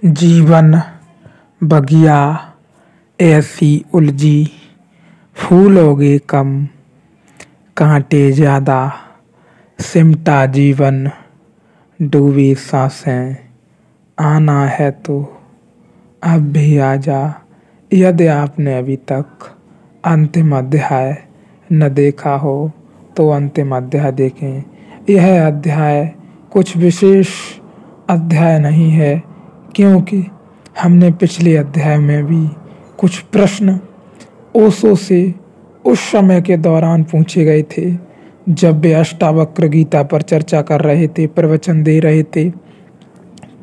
जीवन बगिया ऐसी उलझी, फूलोगे कम कांटे ज्यादा, सिमटा जीवन डूबी सांसें, आना है तो अब भी आजा। यदि आपने अभी तक अंतिम अध्याय न देखा हो तो अंतिम अध्याय देखें। यह अध्याय कुछ विशेष अध्याय नहीं है, क्योंकि हमने पिछले अध्याय में भी कुछ प्रश्न ओशो से उस समय के दौरान पूछे गए थे जब वे अष्टावक्र गीता पर चर्चा कर रहे थे, प्रवचन दे रहे थे।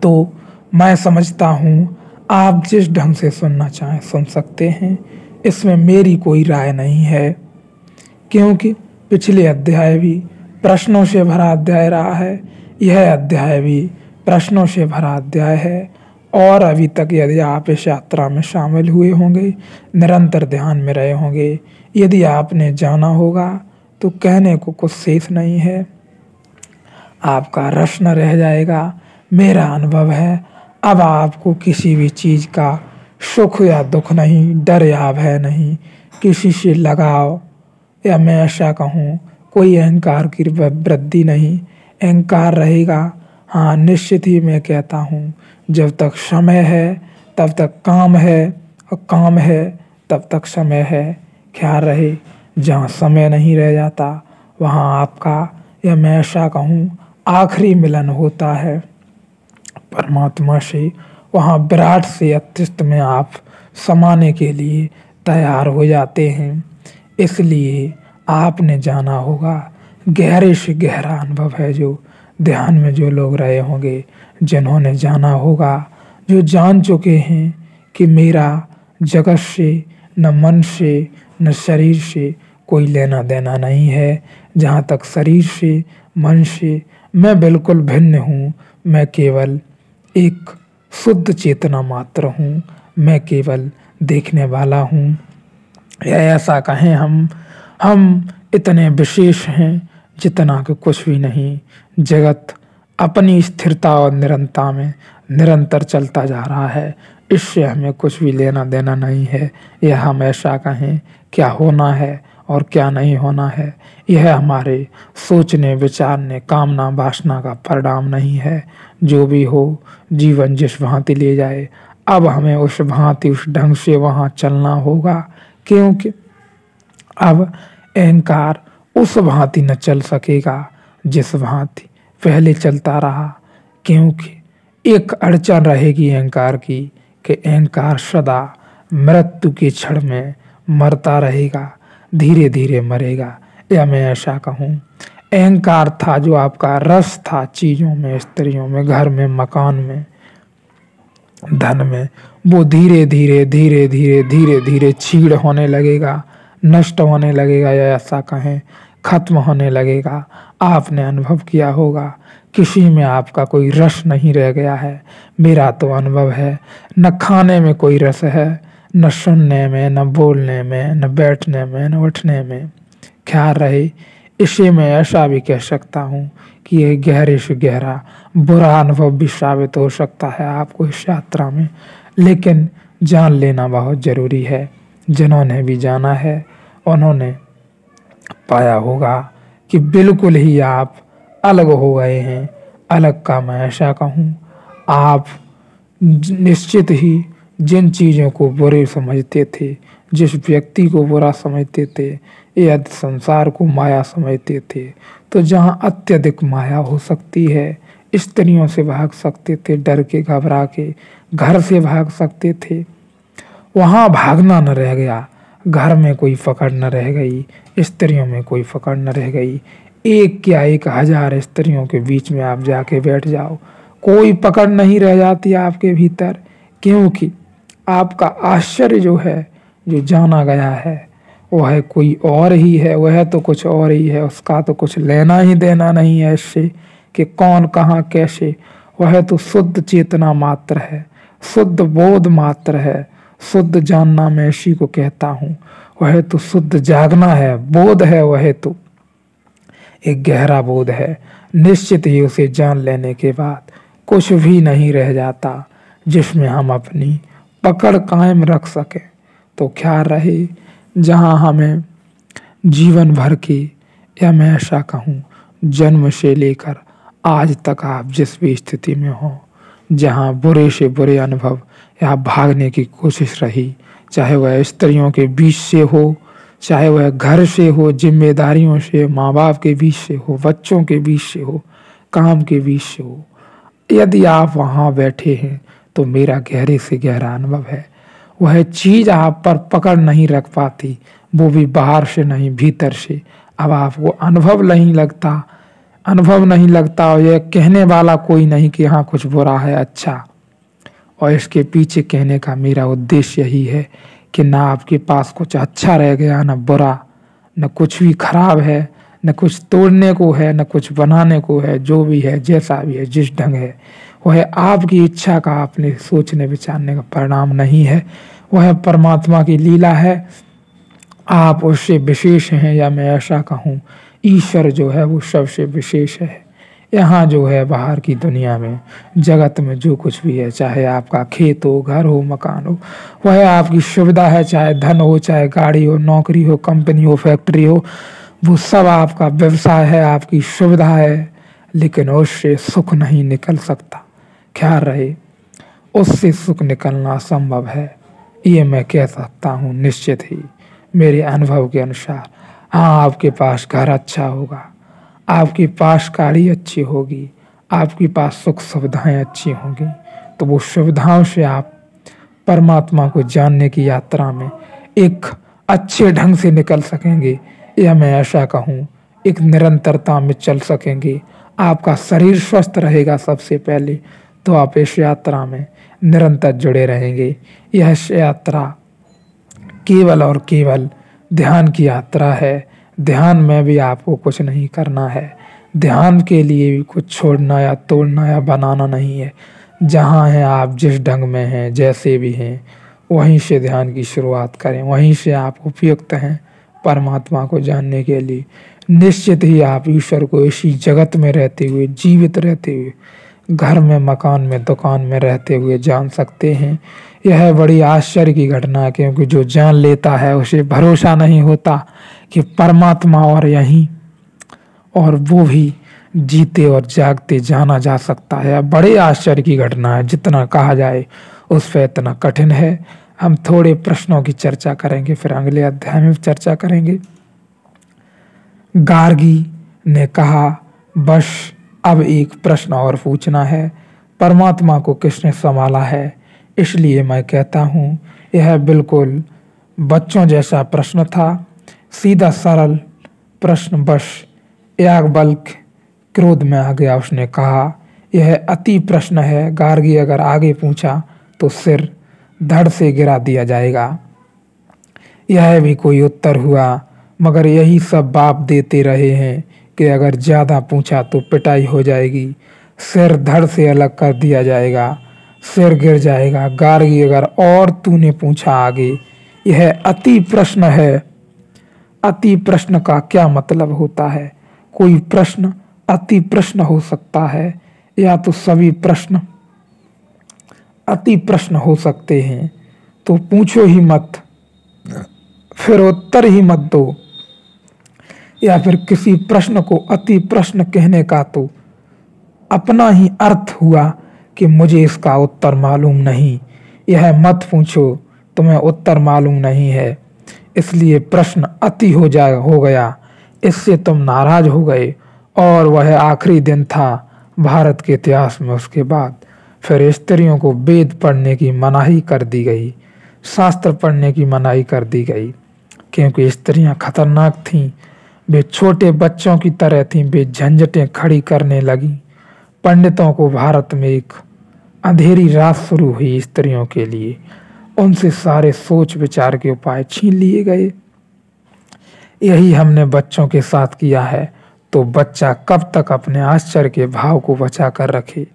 तो मैं समझता हूँ आप जिस ढंग से सुनना चाहें सुन सकते हैं, इसमें मेरी कोई राय नहीं है, क्योंकि पिछले अध्याय भी प्रश्नों से भरा अध्याय रहा है, यह अध्याय भी प्रश्नों से भरा अध्याय है। और अभी तक यदि आप इस यात्रा में शामिल हुए होंगे, निरंतर ध्यान में रहे होंगे, यदि आपने जाना होगा तो कहने को कुछ शेष नहीं है, आपका रस न रह जाएगा। मेरा अनुभव है अब आपको किसी भी चीज़ का सुख या दुख नहीं, डर या भय नहीं, किसी से लगाव या मैं ऐसा कहूँ कोई अहंकार की वृद्धि नहीं। अहंकार रहेगा, हाँ निश्चित ही मैं कहता हूँ, जब तक समय है तब तक काम है और काम है तब तक समय है। ख्याल रहे, जहाँ समय नहीं रह जाता वहाँ आपका या मैं ऐसा कहूँ आखिरी मिलन होता है परमात्मा से, वहाँ विराट से अतिष्ट में आप समाने के लिए तैयार हो जाते हैं। इसलिए आपने जाना होगा, गहरे से गहरा अनुभव है जो ध्यान में जो लोग रहे होंगे, जिन्होंने जाना होगा, जो जान चुके हैं कि मेरा जगत से न मन से न शरीर से कोई लेना देना नहीं है। जहाँ तक शरीर से मन से मैं बिल्कुल भिन्न हूँ, मैं केवल एक शुद्ध चेतना मात्र हूँ, मैं केवल देखने वाला हूँ। या ऐसा कहें हम इतने विशेष हैं जितना कि कुछ भी नहीं। जगत अपनी स्थिरता और निरंतरता में निरंतर चलता जा रहा है, इससे हमें कुछ भी लेना देना नहीं है। यह हम ऐसा कहें क्या होना है और क्या नहीं होना है, यह हमारे सोचने विचारने कामना वासना का परिणाम नहीं है। जो भी हो, जीवन जिस भांति ले जाए, अब हमें उस भांति उस ढंग से वहाँ चलना होगा, क्योंकि अब अहंकार उस भांति न चल सकेगा जिस भांति पहले चलता रहा। क्योंकि एक अड़चन रहेगी अहंकार की कि अहंकार सदा मृत्यु के क्षण में मरता रहेगा, धीरे धीरे मरेगा। या मैं ऐसा कहूँ, अहंकार था जो आपका रस था चीज़ों में, स्त्रियों में, घर में, मकान में, धन में, वो धीरे धीरे धीरे धीरे धीरे धीरे छीड़ होने लगेगा, नष्ट होने लगेगा, या ऐसा कहें खत्म होने लगेगा। आपने अनुभव किया होगा किसी में आपका कोई रस नहीं रह गया है। मेरा तो अनुभव है, न खाने में कोई रस है, न सुनने में, न बोलने में, न बैठने में, न उठने में। ख्याल रहे, इसे मैं ऐसा भी कह सकता हूँ कि यह गहरे से गहरा बुरा अनुभव भी साबित हो सकता है आपको इस यात्रा में, लेकिन जान लेना बहुत ज़रूरी है। जिन्होंने भी जाना है उन्होंने पाया होगा कि बिल्कुल ही आप अलग हो गए हैं। अलग का मैं ऐसा कहूँ, आप निश्चित ही जिन चीज़ों को बुरे समझते थे, जिस व्यक्ति को बुरा समझते थे या संसार को माया समझते थे, तो जहाँ अत्यधिक माया हो सकती है, स्त्रियों से भाग सकते थे, डर के घबरा के घर से भाग सकते थे, वहाँ भागना न रह गया। घर में कोई पकड़ न रह गई, स्त्रियों में कोई पकड़ न रह गई। एक क्या 1000 स्त्रियों के बीच में आप जाके बैठ जाओ, कोई पकड़ नहीं रह जाती आपके भीतर, क्योंकि आपका आश्चर्य जो है, जो जाना गया है, वह कोई और ही है, वह तो कुछ और ही है। उसका तो कुछ लेना ही देना नहीं है इससे कि कौन कहाँ कैसे। वह तो शुद्ध चेतना मात्र है, शुद्ध बोध मात्र है। शुद्ध जानना मैं इसी को कहता हूँ। वह तो शुद्ध जागना है, बोध है, वह तो एक गहरा बोध है। निश्चित ही उसे जान लेने के बाद कुछ भी नहीं रह जाता। जिसमें हम अपनी पकड़ कायम रख सकें। तो ख्याल रहे, जहाँ हमें जीवन भर की, या मैं ऐसा कहूँ जन्म से लेकर आज तक आप जिस भी स्थिति में हो, जहाँ बुरे से बुरे अनुभव या भागने की कोशिश रही, चाहे वह स्त्रियों के बीच से हो, चाहे वह घर से हो, जिम्मेदारियों से, माँ बाप के बीच से हो, बच्चों के बीच से हो, काम के बीच से हो, यदि आप वहाँ बैठे हैं तो मेरा गहरे से गहरा अनुभव है वह चीज़ आप पर पकड़ नहीं रख पाती, वो भी बाहर से नहीं भीतर से। अब आपको अनुभव नहीं लगता और यह कहने वाला कोई नहीं कि हाँ कुछ बुरा है, अच्छा। और इसके पीछे कहने का मेरा उद्देश्य यही है कि ना आपके पास कुछ अच्छा रह गया, ना बुरा, न कुछ भी खराब है, न कुछ तोड़ने को है, न कुछ बनाने को है। जो भी है, जैसा भी है, जिस ढंग है, वह आपकी इच्छा का, अपने सोचने विचारने का परिणाम नहीं है। वह परमात्मा की लीला है। आप उससे विशेष हैं, या मैं ऐसा कहूँ ईश्वर जो है वो सबसे विशेष है। यहाँ जो है बाहर की दुनिया में, जगत में जो कुछ भी है, चाहे आपका खेत हो, घर हो, मकान हो, वह आपकी सुविधा है। चाहे धन हो, चाहे गाड़ी हो, नौकरी हो, कंपनी हो, फैक्ट्री हो, वो सब आपका व्यवसाय है, आपकी सुविधा है। लेकिन उससे सुख नहीं निकल सकता। ख्याल रहे, उससे सुख निकलना असंभव है, ये मैं कह सकता हूँ निश्चित ही मेरे अनुभव के अनुसार। हाँ, आपके पास घर अच्छा होगा, आपके पास गाड़ी अच्छी होगी, आपके पास सुख सुविधाएं अच्छी होंगी, तो वो सुविधाओं से आप परमात्मा को जानने की यात्रा में एक अच्छे ढंग से निकल सकेंगे, या मैं ऐसा कहूँ एक निरंतरता में चल सकेंगे। आपका शरीर स्वस्थ रहेगा सबसे पहले, तो आप इस यात्रा में निरंतर जुड़े रहेंगे। यह यात्रा केवल और केवल ध्यान की यात्रा है। ध्यान में भी आपको कुछ नहीं करना है, ध्यान के लिए भी कुछ छोड़ना या तोड़ना या बनाना नहीं है। जहाँ हैं आप, जिस ढंग में हैं, जैसे भी हैं, वहीं से ध्यान की शुरुआत करें। वहीं से आप उपयुक्त हैं परमात्मा को जानने के लिए। निश्चित ही आप ईश्वर को इसी जगत में रहते हुए, जीवित रहते हुए, घर में, मकान में, दुकान में रहते हुए जान सकते हैं। यह बड़ी आश्चर्य की घटना है, क्योंकि जो जान लेता है उसे भरोसा नहीं होता कि परमात्मा और यहीं, और वो भी जीते और जागते जाना जा सकता है। बड़े आश्चर्य की घटना है, जितना कहा जाए उस पर इतना कठिन है। हम थोड़े प्रश्नों की चर्चा करेंगे, फिर अगले अध्याय में चर्चा करेंगे। गार्गी ने कहा, बस अब एक प्रश्न और पूछना है, परमात्मा को किसने संभाला है? इसलिए मैं कहता हूँ यह बिल्कुल बच्चों जैसा प्रश्न था, सीधा सरल प्रश्न। बस याज्ञवल्क्य क्रोध में आ गया। उसने कहा, यह अति प्रश्न है, गार्गी अगर आगे पूछा तो सिर धड़ से गिरा दिया जाएगा। यह भी कोई उत्तर हुआ? मगर यही सब बाप देते रहे हैं कि अगर ज़्यादा पूछा तो पिटाई हो जाएगी, सिर धड़ से अलग कर दिया जाएगा, सिर गिर जाएगा। गार्गी अगर और तूने पूछा आगे, यह अति प्रश्न है। अति प्रश्न का क्या मतलब होता है? कोई प्रश्न अति प्रश्न हो सकता है, या तो सभी प्रश्न अति प्रश्न हो सकते हैं। तो पूछो ही मत, फिर उत्तर ही मत दो, या फिर किसी प्रश्न को अति प्रश्न कहने का तो अपना ही अर्थ हुआ कि मुझे इसका उत्तर मालूम नहीं। यह मत पूछो, तुम्हें उत्तर मालूम नहीं है, इसलिए प्रश्न अति हो गया। इससे तुम नाराज हो गए, और वह आखिरी दिन था भारत के इतिहास में। उसके बाद फिर स्त्रियों को वेद पढ़ने की मनाही कर दी गई, शास्त्र पढ़ने की मनाही कर दी गई, क्योंकि स्त्रियां खतरनाक थीं। वे छोटे बच्चों की तरह थीं, वे झंझटें खड़ी करने लगी। पंडितों को भारत में एक अंधेरी रात शुरू हुई स्त्रियों के लिए। उनसे सारे सोच विचार के उपाय छीन लिए गए। यही हमने बच्चों के साथ किया है, तो बच्चा कब तक अपने आश्चर्य के भाव को बचा कर रखे?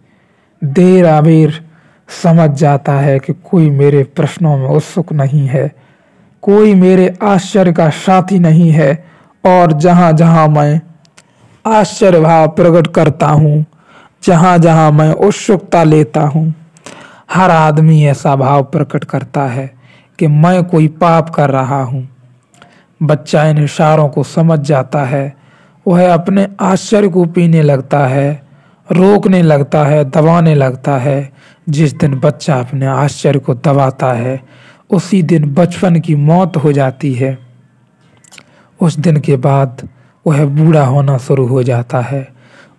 देर आबेर समझ जाता है कि कोई मेरे प्रश्नों में उत्सुक नहीं है, कोई मेरे आश्चर्य का साथी नहीं है। और जहाँ जहाँ मैं आश्चर्य भाव प्रकट करता हूँ, जहाँ जहाँ मैं उत्सुकता लेता हूँ, हर आदमी ऐसा भाव प्रकट करता है कि मैं कोई पाप कर रहा हूँ। बच्चा इन इशारों को समझ जाता है। वह अपने आश्चर्य को पीने लगता है, रोकने लगता है, दबाने लगता है। जिस दिन बच्चा अपने आश्चर्य को दबाता है, उसी दिन बचपन की मौत हो जाती है। उस दिन के बाद वह बूढ़ा होना शुरू हो जाता है।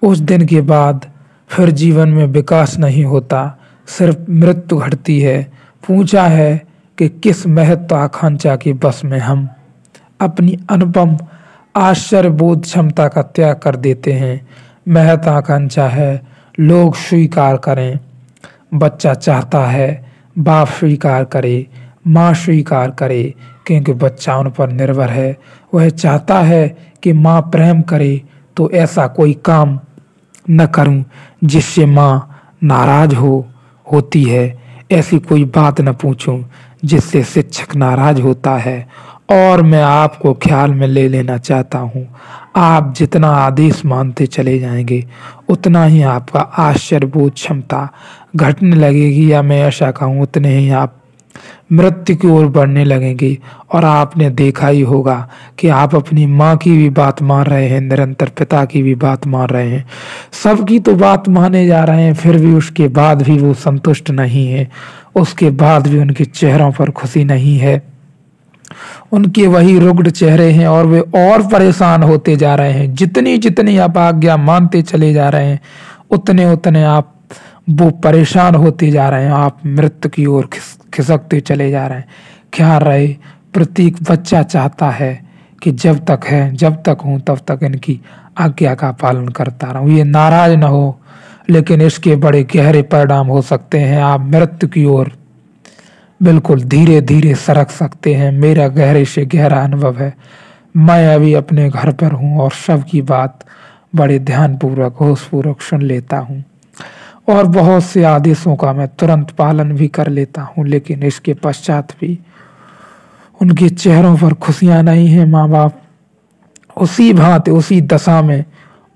उस दिन के बाद फिर जीवन में विकास नहीं होता, सिर्फ मृत्यु घटती है। पूछा है कि किस महत्वाकांक्षा के बस में हम अपनी अनुपम आश्चर्यबोध क्षमता का त्याग कर देते हैं। महत्वाकांक्षा है लोग स्वीकार करें। बच्चा चाहता है बाप स्वीकार करे, माँ स्वीकार करे, क्योंकि बच्चा उन पर निर्भर है। वह चाहता है कि माँ प्रेम करे, तो ऐसा कोई काम न करूं जिससे माँ नाराज होती है। ऐसी कोई बात न पूछूं जिससे शिक्षक नाराज होता है। और मैं आपको ख्याल में ले लेना चाहता हूँ, आप जितना आदेश मानते चले जाएंगे उतना ही आपका आश्चर्यबोध क्षमता घटने लगेगी, या मैं ऐसा कहूँ उतने ही आप मृत्यु की ओर बढ़ने लगेंगे। और आपने देखा ही होगा कि आप अपनी माँ की भी बात मान रहे हैं, निरंतर पिता की भी बात मान रहे हैं, सबकी तो बात माने जा रहे हैं, फिर भी उसके बाद भी वो संतुष्ट नहीं है। उसके बाद भी उनके चेहरों पर खुशी नहीं है। उनके वही रुग्ण चेहरे हैं और वे और परेशान होते जा रहे हैं। जितनी जितनी आप आज्ञा मानते चले जा रहे हैं, उतने उतने आप वो परेशान होते जा रहे हैं। आप मृत्यु की ओर खिसकते चले जा रहे हैं। ख्याल रहे, प्रत्येक बच्चा चाहता है कि जब तक हूं तब तक इनकी आज्ञा का पालन करता रहूं, ये नाराज न हो। लेकिन इसके बड़े गहरे परिणाम हो सकते हैं। आप मृत्यु की ओर बिल्कुल धीरे धीरे सरक सकते हैं। मेरा गहरे से गहरा अनुभव है। मैं अभी अपने घर पर हूँ और सबकी बात बड़े ध्यानपूर्वक होशपूर्वक सुन लेता हूँ, और बहुत से आदेशों का मैं तुरंत पालन भी कर लेता हूँ। लेकिन इसके पश्चात भी उनके चेहरों पर खुशियां नहीं है। माँ बाप उसी भांति उसी दशा में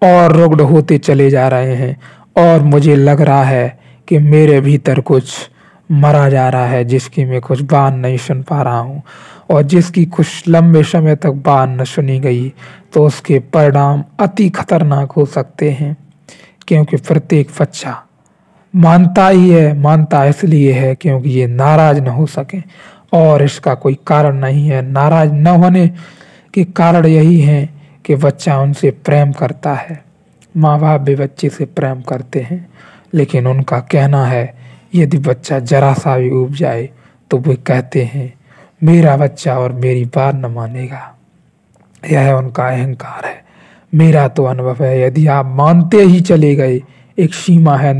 और रुग्ण होते चले जा रहे हैं, और मुझे लग रहा है कि मेरे भीतर कुछ मरा जा रहा है, जिसकी मैं कुछ बात नहीं सुन पा रहा हूँ। और जिसकी कुछ लंबे समय तक बात न सुनी गई, तो उसके परिणाम अति खतरनाक हो सकते हैं। क्योंकि प्रत्येक बच्चा मानता इसलिए है क्योंकि ये नाराज न हो सके, और इसका कोई कारण नहीं है। नाराज न होने के कारण यही है कि बच्चा उनसे प्रेम करता है। माँ बाप भी बच्चे से प्रेम करते हैं, लेकिन उनका कहना है यदि बच्चा जरा सा भी ऊब जाए तो वे कहते हैं मेरा बच्चा और मेरी बात न मानेगा। यह उनका अहंकार है। मेरा तो अनुभव है, यदि आप मानते ही चले गए, एक सीमा है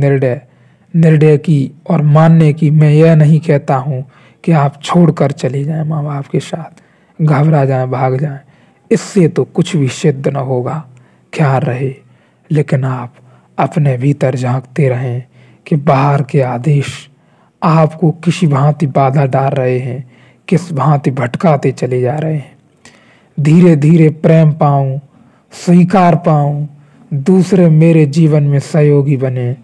निर्णय की और मानने की। मैं यह नहीं कहता हूँ कि आप छोड़कर चले जाएं माँ बाप के साथ, घबरा जाएं, भाग जाएं, इससे तो कुछ भी सिद्ध न होगा। ख्याल रहे, लेकिन आप अपने भीतर झांकते रहें कि बाहर के आदेश आपको किसी भांति बाधा डाल रहे हैं, किस भांति भटकाते चले जा रहे हैं। धीरे धीरे प्रेम पाऊं, स्वीकार पाऊं, दूसरे मेरे जीवन में सहयोगी बने,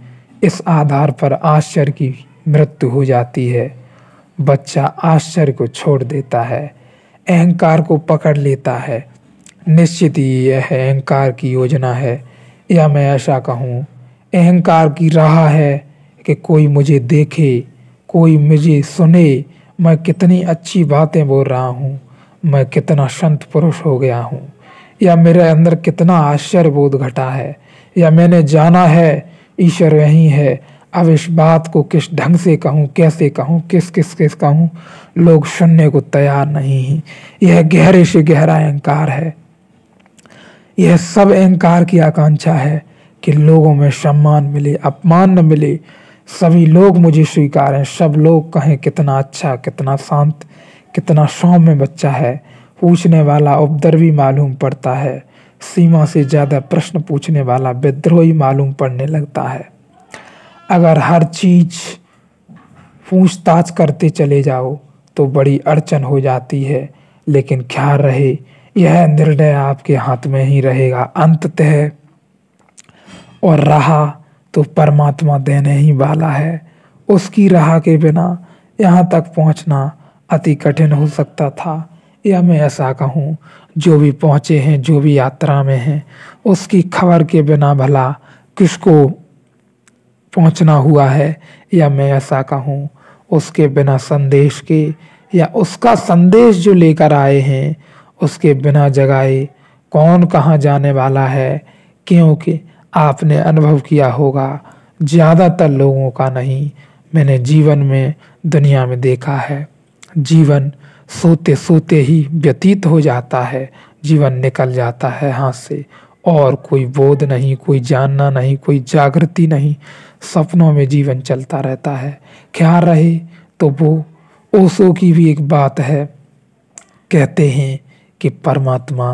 इस आधार पर आश्चर्य की मृत्यु हो जाती है। बच्चा आश्चर्य को छोड़ देता है, अहंकार को पकड़ लेता है। निश्चित ही यह अहंकार की योजना है, या मैं ऐसा कहूँ अहंकार की राह है कि कोई मुझे देखे, कोई मुझे सुने, मैं कितनी अच्छी बातें बोल रहा हूँ, मैं कितना संत पुरुष हो गया हूँ, या मेरे अंदर कितना आश्चर्य बोध घटा है, या मैंने जाना है ईश्वर यही है। अब इस बात को किस ढंग से कहूँ, कैसे कहूँ, किस कहूँ, लोग सुनने को तैयार नहीं हैं। यह गहरे से गहरा अहंकार है। यह सब अहंकार की आकांक्षा है कि लोगों में सम्मान मिले, अपमान न मिले, सभी लोग मुझे स्वीकारें, सब लोग कहें कितना अच्छा, कितना शांत, कितना सौम्य बच्चा है। पूछने वाला उपद्रवी मालूम पड़ता है, सीमा से ज्यादा प्रश्न पूछने वाला विद्रोही मालूम पड़ने लगता है। अगर हर चीज पूछताछ करते चले जाओ तो बड़ी अड़चन हो जाती है। लेकिन ख्याल रहे, यह निर्णय आपके हाथ में ही रहेगा अंततः, और रहा तो परमात्मा देने ही वाला है। उसकी राह के बिना यहाँ तक पहुँचना अति कठिन हो सकता था। या मैं ऐसा कहूँ, जो भी पहुँचे हैं, जो भी यात्रा में हैं, उसकी खबर के बिना भला किसको पहुँचना हुआ है। या मैं ऐसा कहूँ, उसके बिना संदेश के, या उसका संदेश जो लेकर आए हैं उसके बिना जगाए कौन कहाँ जाने वाला है। क्योंकि आपने अनुभव किया होगा, ज़्यादातर लोगों का नहीं, मैंने जीवन में दुनिया में देखा है, जीवन सोते सोते ही व्यतीत हो जाता है, जीवन निकल जाता है हाथ से, और कोई बोध नहीं, कोई जानना नहीं, कोई जागृति नहीं, सपनों में जीवन चलता रहता है। क्या रहे तो वो ओशो की भी एक बात है, कहते हैं कि परमात्मा,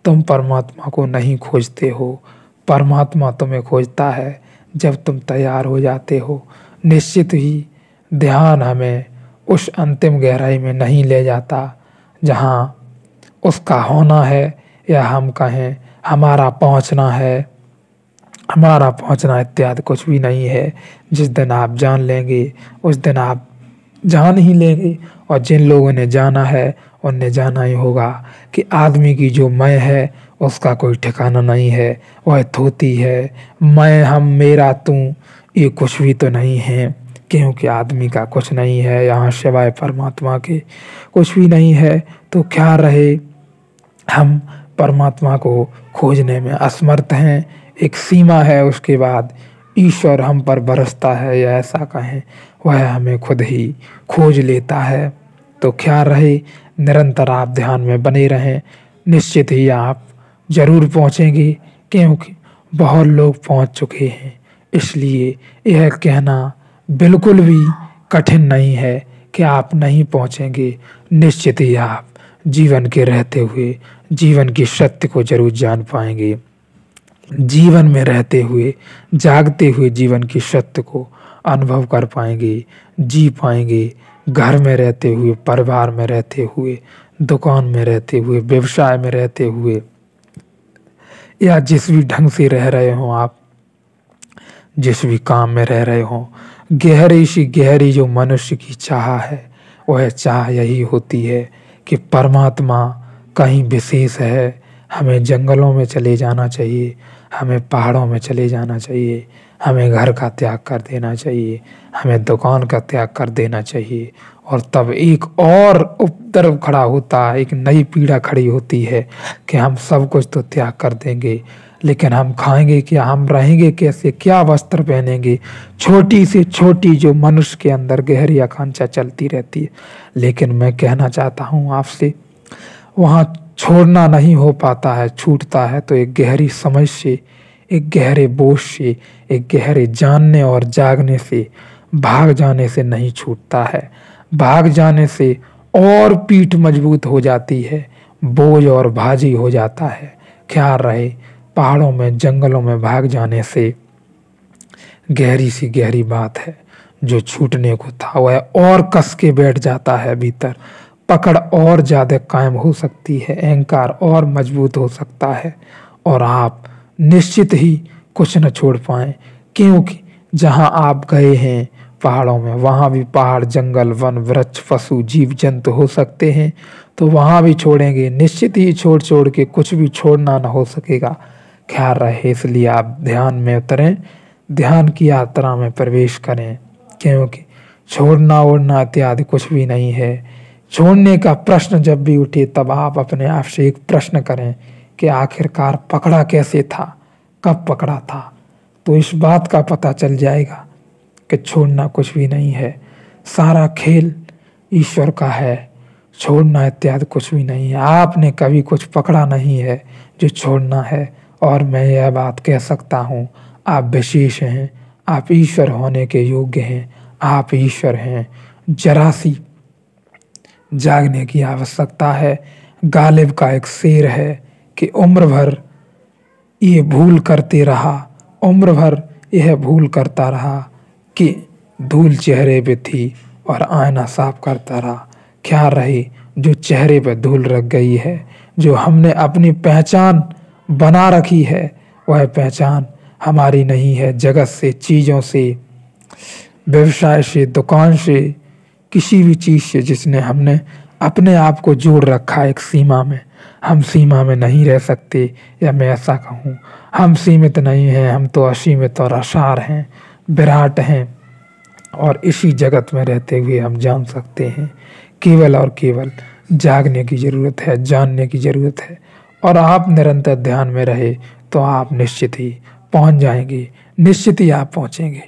तुम परमात्मा को नहीं खोजते हो, परमात्मा तुम्हें खोजता है जब तुम तैयार हो जाते हो। निश्चित ही ध्यान हमें उस अंतिम गहराई में नहीं ले जाता जहाँ उसका होना है, या हम कहें हमारा पहुँचना है। हमारा पहुँचना इत्यादि कुछ भी नहीं है। जिस दिन आप जान लेंगे उस दिन आप जान ही लेंगे। और जिन लोगों ने जाना है उनने जाना ही होगा कि आदमी की जो मैं है उसका कोई ठिकाना नहीं है, वह थोती है। मैं, हम, मेरा, तू, ये कुछ भी तो नहीं है, क्योंकि आदमी का कुछ नहीं है यहाँ सिवाय परमात्मा के, कुछ भी नहीं है। तो क्या रहे, हम परमात्मा को खोजने में असमर्थ हैं। एक सीमा है, उसके बाद ईश्वर हम पर बरसता है, या ऐसा कहें वह हमें खुद ही खोज लेता है। तो क्या रहे, निरंतर आप ध्यान में बने रहें, निश्चित ही आप जरूर पहुँचेंगे, क्योंकि बहुत लोग पहुँच चुके हैं। इसलिए यह कहना बिल्कुल भी कठिन नहीं है कि आप नहीं पहुँचेंगे। निश्चित ही आप जीवन के रहते हुए जीवन की सत्य को जरूर जान पाएंगे, जीवन में रहते हुए, जागते हुए जीवन की सत्य को अनुभव कर पाएंगे, जी पाएंगे। घर में रहते हुए, परिवार में रहते हुए, दुकान में रहते हुए, व्यवसाय में रहते हुए, या जिस भी ढंग से रह रहे हो आप, जिस भी काम में रह रहे हो, गहरी सी गहरी जो मनुष्य की चाह है, वह चाह यही होती है कि परमात्मा कहीं विशेष है। हमें जंगलों में चले जाना चाहिए, हमें पहाड़ों में चले जाना चाहिए, हमें घर का त्याग कर देना चाहिए, हमें दुकान का त्याग कर देना चाहिए। और तब एक और उपद्रव खड़ा होता है, एक नई पीड़ा खड़ी होती है कि हम सब कुछ तो त्याग कर देंगे, लेकिन हम खाएंगे क्या, हम रहेंगे कैसे, क्या वस्त्र पहनेंगे। छोटी से छोटी जो मनुष्य के अंदर गहरी आकांक्षा चलती रहती है। लेकिन मैं कहना चाहता हूँ आपसे, वहाँ छोड़ना नहीं हो पाता है, छूटता है तो एक गहरी समझ से, एक गहरे बोझ से, एक गहरे जानने और जागने से, भाग जाने से नहीं छूटता है। भाग जाने से और पीठ मजबूत हो जाती है, बोझ और भारी हो जाता है। ख्याल रहे, पहाड़ों में, जंगलों में भाग जाने से गहरी सी गहरी बात है, जो छूटने को था वह और कस के बैठ जाता है भीतर, पकड़ और ज़्यादा कायम हो सकती है, अहंकार और मजबूत हो सकता है, और आप निश्चित ही कुछ न छोड़ पाएं। क्योंकि जहां आप गए हैं पहाड़ों में, वहां भी पहाड़, जंगल, वन, वृक्ष, पशु, जीव जंतु हो सकते हैं, तो वहां भी छोड़ेंगे। निश्चित ही छोड़ छोड़ के कुछ भी छोड़ना न हो सकेगा। ख्याल रहे, इसलिए आप ध्यान में उतरें, ध्यान की यात्रा में प्रवेश करें, क्योंकि छोड़ना ओढ़ना इत्यादि कुछ भी नहीं है। छोड़ने का प्रश्न जब भी उठे तब आप अपने आप से एक प्रश्न करें कि आखिरकार पकड़ा कैसे था, कब पकड़ा था। तो इस बात का पता चल जाएगा कि छोड़ना कुछ भी नहीं है, सारा खेल ईश्वर का है। छोड़ना इत्यादि कुछ भी नहीं है, आपने कभी कुछ पकड़ा नहीं है जो छोड़ना है। और मैं यह बात कह सकता हूँ, आप विशेष हैं, आप ईश्वर होने के योग्य हैं, आप ईश्वर हैं। जरा सी जागने की आवश्यकता है। गालिब का एक शेर है कि उम्र भर ये भूल करते रहा, उम्र भर यह भूल करता रहा कि धूल चेहरे पे थी और आईना साफ करता रहा। ख्याल रहे, जो चेहरे पे धूल रख गई है, जो हमने अपनी पहचान बना रखी है, वह पहचान हमारी नहीं है। जगत से, चीज़ों से, व्यवसाय से, दुकान से, किसी भी चीज़ से जिसने हमने अपने आप को जोड़ रखा है एक सीमा में। हम सीमा में नहीं रह सकते, या मैं ऐसा कहूँ हम सीमित नहीं हैं, हम तो असीमित और असार हैं, विराट हैं। और इसी जगत में रहते हुए हम जान सकते हैं केवल और केवल जागने की ज़रूरत है, जानने की ज़रूरत है। और आप निरंतर ध्यान में रहे तो आप निश्चित ही पहुंच जाएंगे, निश्चित ही आप पहुंचेंगे।